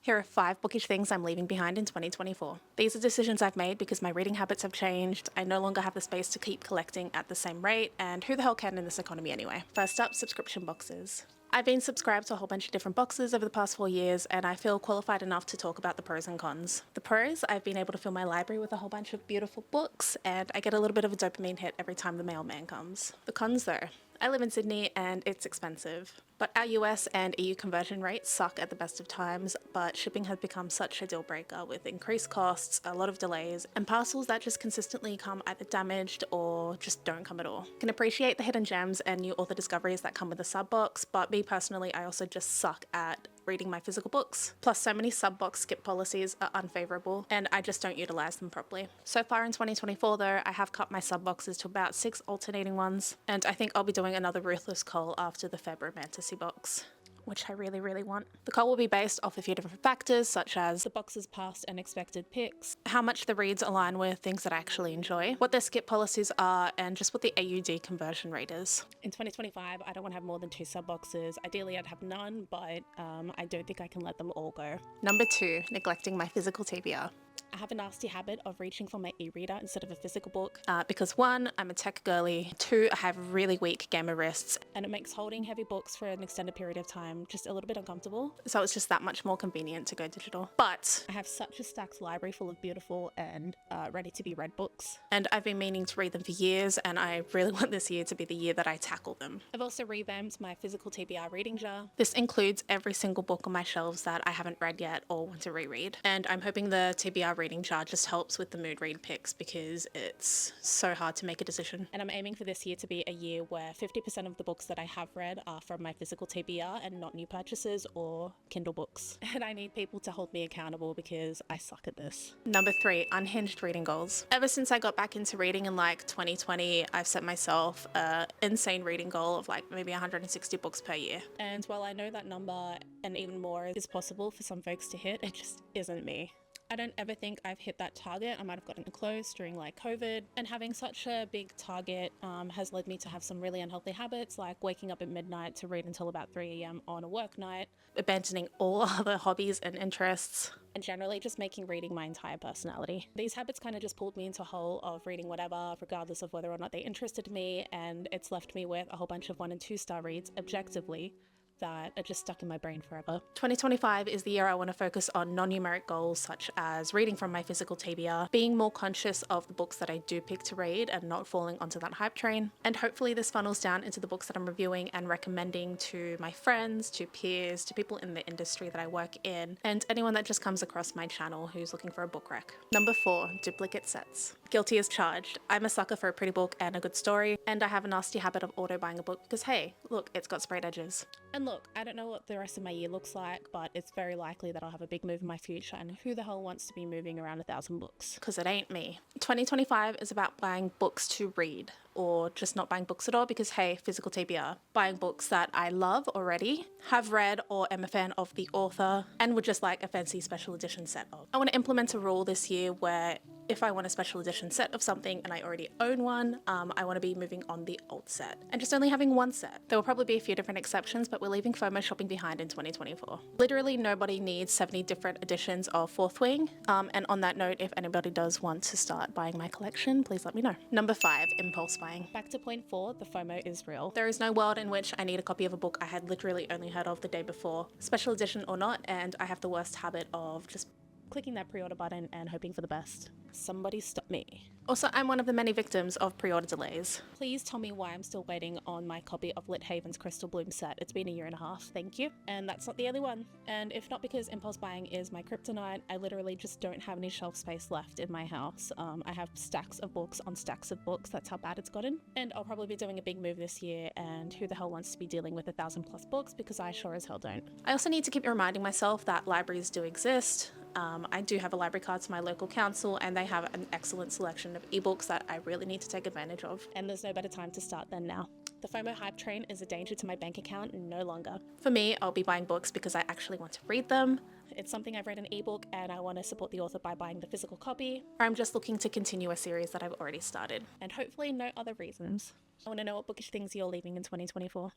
Here are 5 bookish things I'm leaving behind in 2024. These are decisions I've made because my reading habits have changed, I no longer have the space to keep collecting at the same rate, and who the hell can in this economy anyway? First up, subscription boxes. I've been subscribed to a whole bunch of different boxes over the past 4 years, and I feel qualified enough to talk about the pros and cons. The pros, I've been able to fill my library with a whole bunch of beautiful books, and I get a little bit of a dopamine hit every time the mailman comes. The cons though, I live in Sydney and it's expensive. But our US and EU conversion rates suck at the best of times, but shipping has become such a deal breaker with increased costs, a lot of delays, and parcels that just consistently come either damaged or just don't come at all. Can appreciate the hidden gems and new author discoveries that come with the sub box, but me personally, I also just suck at reading my physical books. Plus, so many sub-box skip policies are unfavorable and I just don't utilize them properly. So far in 2024 though, I have cut my sub-boxes to about 6 alternating ones, and I think I'll be doing another Ruthless cull after the Feb Romantasy box, which I really want. The cull will be based off a few different factors, such as the box's past and expected picks, how much the reads align with things that I actually enjoy, what their skip policies are, and just what the AUD conversion rate is. In 2025, I don't want to have more than 2 sub-boxes. Ideally, I'd have none, but I don't think I can let them all go. Number 2, neglecting my physical TBR. I have a nasty habit of reaching for my e-reader instead of a physical book because 1, I'm a tech girly, 2, I have really weak gamer wrists, and it makes holding heavy books for an extended period of time just a little bit uncomfortable. So it's just that much more convenient to go digital. But I have such a stacked library full of beautiful and ready to be read books. And I've been meaning to read them for years, and I really want this year to be the year that I tackle them. I've also revamped my physical TBR reading jar. This includes every single book on my shelves that I haven't read yet or want to reread. And I'm hoping the TBR reading jar just helps with the mood read picks because it's so hard to make a decision. And I'm aiming for this year to be a year where 50% of the books that I have read are from my physical TBR and not new purchases or Kindle books. And I need people to hold me accountable because I suck at this. Number 3, unhinged reading goals. Ever since I got back into reading in like 2020, I've set myself an insane reading goal of like maybe 160 books per year. And while I know that number and even more is possible for some folks to hit, it just isn't me. I don't ever think I've hit that target. I might have gotten close during like COVID, and having such a big target has led me to have some really unhealthy habits like waking up at midnight to read until about 3 a.m. on a work night, abandoning all other hobbies and interests, and generally just making reading my entire personality. These habits kind of just pulled me into a hole of reading whatever, regardless of whether or not they interested me, and it's left me with a whole bunch of 1 and 2 star reads objectively that are just stuck in my brain forever. 2025 is the year I want to focus on non-numeric goals such as reading from my physical TBR, being more conscious of the books that I do pick to read and not falling onto that hype train. And hopefully this funnels down into the books that I'm reviewing and recommending to my friends, to peers, to people in the industry that I work in, and anyone that just comes across my channel who's looking for a book rec. Number 4, duplicate sets. Guilty as charged. I'm a sucker for a pretty book and a good story, and I have a nasty habit of auto buying a book because hey, look, it's got sprayed edges. And look, I don't know what the rest of my year looks like, but it's very likely that I'll have a big move in my future, and who the hell wants to be moving around 1,000 books? Because it ain't me. 2025 is about buying books to read, or just not buying books at all because hey, physical TBR. Buying books that I love already, have read or am a fan of the author, and would just like a fancy special edition set of. I want to implement a rule this year where if I want a special edition set of something and I already own one, I want to be moving on the old set and just only having one set. There will probably be a few different exceptions, but we're leaving FOMO shopping behind in 2024. Literally nobody needs 70 different editions of Fourth Wing. And on that note, if anybody does want to start buying my collection, please let me know. Number 5, impulse buying. Back to point 4, the FOMO is real. There is no world in which I need a copy of a book I had literally only heard of the day before, special edition or not, and I have the worst habit of just clicking that pre-order button and hoping for the best. Somebody stop me. Also, I'm one of the many victims of pre-order delays. Please tell me why I'm still waiting on my copy of Lit Haven's Crystal Bloom set. It's been a year and a half, thank you. And that's not the only one. And if not because impulse buying is my kryptonite, I literally just don't have any shelf space left in my house. I have stacks of books on stacks of books, that's how bad it's gotten. And I'll probably be doing a big move this year, and who the hell wants to be dealing with 1,000+ books because I sure as hell don't. I also need to keep reminding myself that libraries do exist. I do have a library card to my local council, and they have an excellent selection of ebooks that I really need to take advantage of. And there's no better time to start than now. The FOMO hype train is a danger to my bank account no longer. For me, I'll be buying books because I actually want to read them. It's something I've read in ebook and I want to support the author by buying the physical copy. Or I'm just looking to continue a series that I've already started. And hopefully no other reasons. I want to know what bookish things you're leaving in 2024.